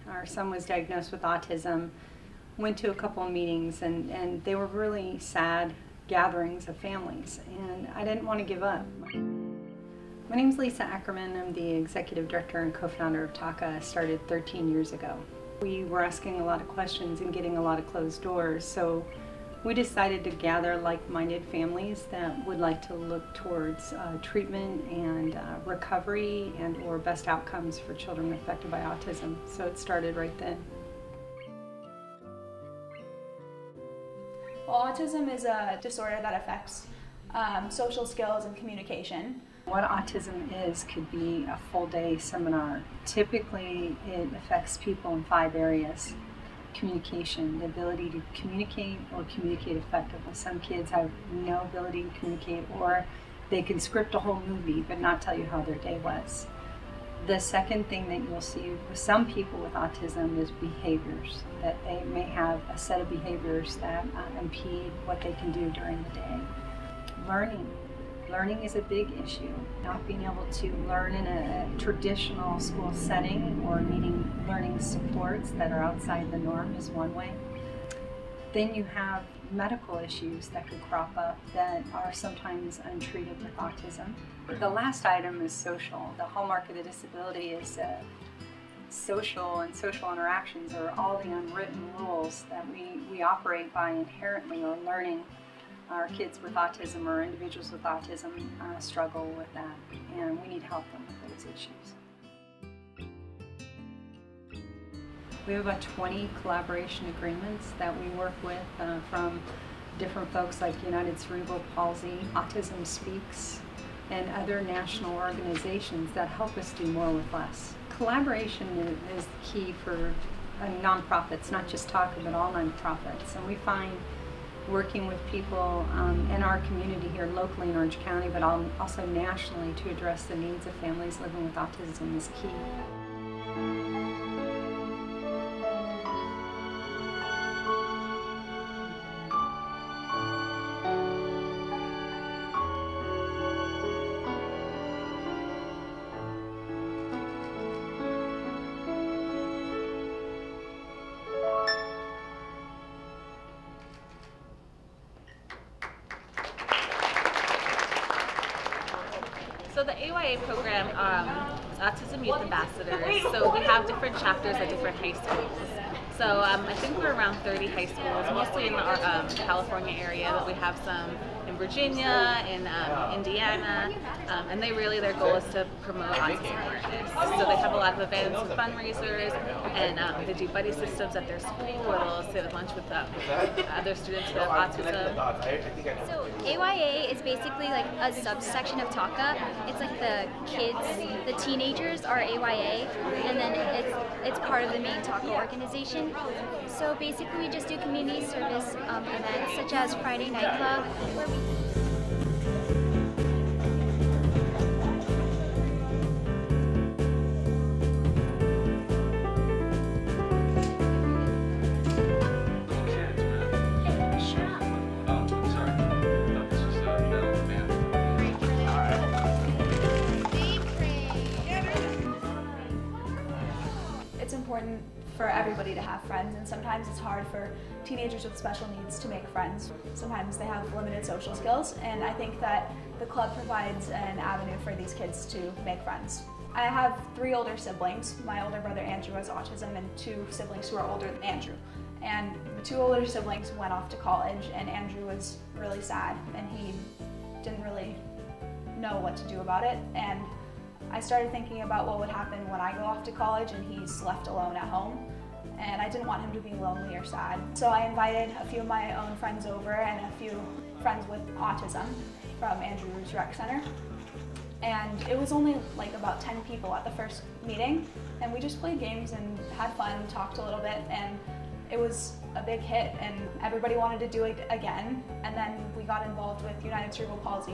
Our son was diagnosed with autism, went to a couple of meetings, and they were really sad gatherings of families, and I didn't want to give up. My name is Lisa Ackerman. I'm the executive director and co-founder of TACA. I started 13 years ago. We were asking a lot of questions and getting a lot of closed doors, so we decided to gather like-minded families that would like to look towards treatment and recovery and or best outcomes for children affected by autism. So it started right then. Well, autism is a disorder that affects social skills and communication. What autism is could be a full-day seminar. Typically, it affects people in 5 areas. Communication, the ability to communicate or communicate effectively. Some kids have no ability to communicate, or they can script a whole movie but not tell you how their day was. The second thing that you'll see with some people with autism is behaviors, that they may have a set of behaviors that impede what they can do during the day. Learning is a big issue. Not being able to learn in a traditional school setting or needing learning supports that are outside the norm is one way. Then you have medical issues that could crop up that are sometimes untreated with autism. The last item is social. The hallmark of the disability is social and social interactions are all the unwritten rules that we operate by inherently or learning. Our kids with autism or individuals with autism struggle with that, and we need to help them with those issues. We have about 20 collaboration agreements that we work with from different folks like United Cerebral Palsy, Autism Speaks, and other national organizations that help us do more with less. Collaboration is the key for nonprofits, not just TACA, but all nonprofits, and we find working with people in our community here locally in Orange County, but also nationally to address the needs of families living with autism is key. So the AYA program is Autism Youth Ambassadors. So we have different chapters at different high schools. So I think we're around 30 high schools, mostly in the California area, but we have some in Virginia, in Indiana, and their goal is to promote autism awareness. So they have a lot of events and fundraisers, and they do buddy systems at their school where they'll sit at lunch with other students who have autism. So AYA is basically like a subsection of TACA. It's like the kids, the teenagers are AYA, and then it's part of the main TACA organization. So basically we just do community service events such as Friday Night Club, where It's important for everybody to have friends, and sometimes it's hard for teenagers with special needs to make friends. Sometimes they have limited social skills, and I think that the club provides an avenue for these kids to make friends. I have 3 older siblings. My older brother Andrew has autism, and 2 siblings who are older than Andrew. And the 2 older siblings went off to college, and Andrew was really sad, and he didn't really know what to do about it. And I started thinking about what would happen when I go off to college and he's left alone at home, and I didn't want him to be lonely or sad. So I invited a few of my own friends over and a few friends with autism from Andrew's Rec Center. And it was only like about 10 people at the first meeting, and we just played games and had fun, talked a little bit, and it was a big hit, and everybody wanted to do it again. And then we got involved with United Cerebral Palsy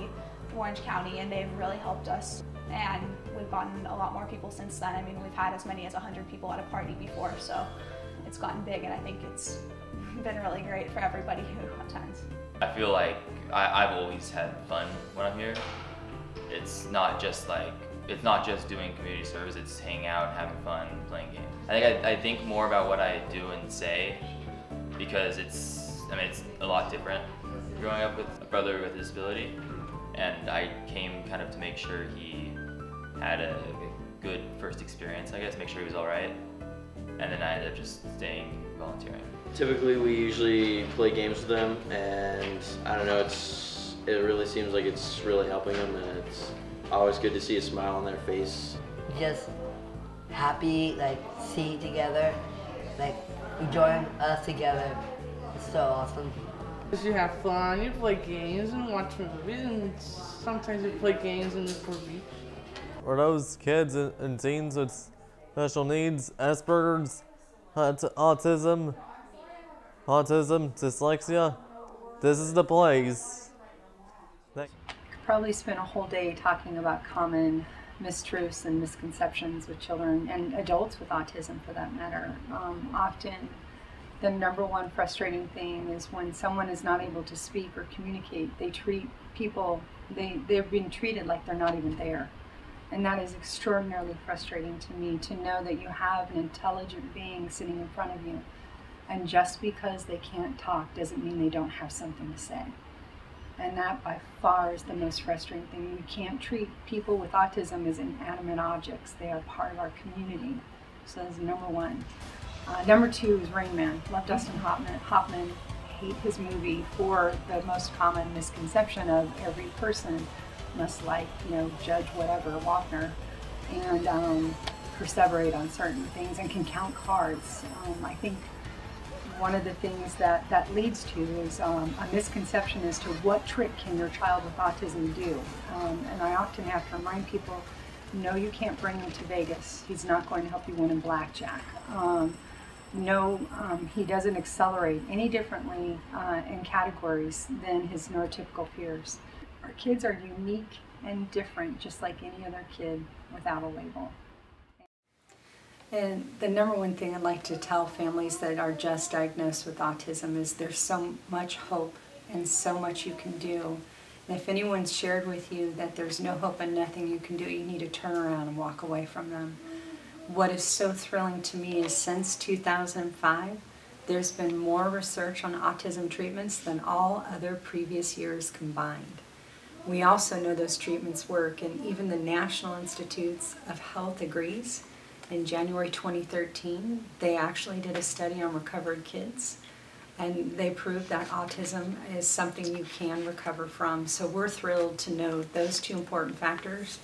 in Orange County, and they've really helped us. And we've gotten a lot more people since then. I mean, we've had as many as 100 people at a party before, so it's gotten big, and I think it's been really great for everybody who attends. I feel like I've always had fun when I'm here. It's not just like it's not just doing community service, it's hanging out, having fun, playing games. I think more about what I do and say, because it's a lot different growing up with a brother with a disability, and I came kind of to make sure he had a good first experience, I guess, make sure he was all right, and then I ended up just staying volunteering. Typically we usually play games with them, and I don't know, it really seems like it's really helping them, and it's always good to see a smile on their face. Just happy, like, see together, like, enjoying us together. It's so awesome. You have fun, you play games and watch movies, and sometimes you play games in the movie. For those kids and teens with special needs, Asperger's, autism, dyslexia, this is the place. Could probably spend a whole day talking about common mistruths and misconceptions with children and adults with autism, for that matter. Often the number one frustrating thing is when someone is not able to speak or communicate, they treat people, they're being treated like they're not even there. And that is extraordinarily frustrating to me, to know that you have an intelligent being sitting in front of you, and just because they can't talk doesn't mean they don't have something to say. And that by far is the most frustrating thing. You can't treat people with autism as inanimate objects. They are part of our community. So that's number one. Number two is Rain Man. Love Dustin Hoffman. Hate his movie for the most common misconception of every person must like, judge whatever, Wagner, and perseverate on certain things and can count cards. I think one of the things that leads to is a misconception as to what trick can your child with autism do. And I often have to remind people, no, you can't bring him to Vegas. He's not going to help you win in blackjack. No, he doesn't accelerate any differently in categories than his neurotypical peers. Our kids are unique and different, just like any other kid, without a label. And the number one thing I'd like to tell families that are just diagnosed with autism is there's so much hope and so much you can do. And if anyone's shared with you that there's no hope and nothing you can do, you need to turn around and walk away from them. What is so thrilling to me is since 2005, there's been more research on autism treatments than all other previous years combined. We also know those treatments work, and even the National Institutes of Health agrees. In January 2013, they actually did a study on recovered kids, and they proved that autism is something you can recover from. So we're thrilled to know those two important factors,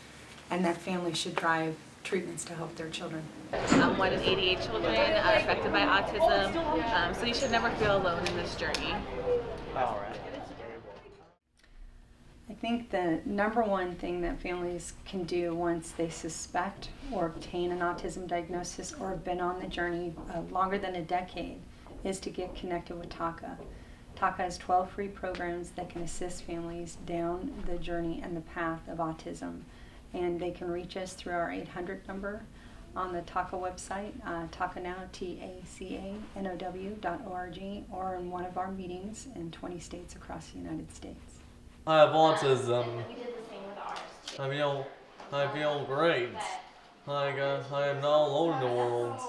and that families should drive treatments to help their children. 1 in 88 children are affected by autism, so you should never feel alone in this journey. All right. I think the number one thing that families can do once they suspect or obtain an autism diagnosis or have been on the journey longer than a decade is to get connected with TACA. TACA has 12 free programs that can assist families down the journey and the path of autism. And they can reach us through our 800 number on the TACA website, TACANOW, TACANOW.org, or in one of our meetings in 20 states across the United States. I have autism. I feel great. I am not alone in the world.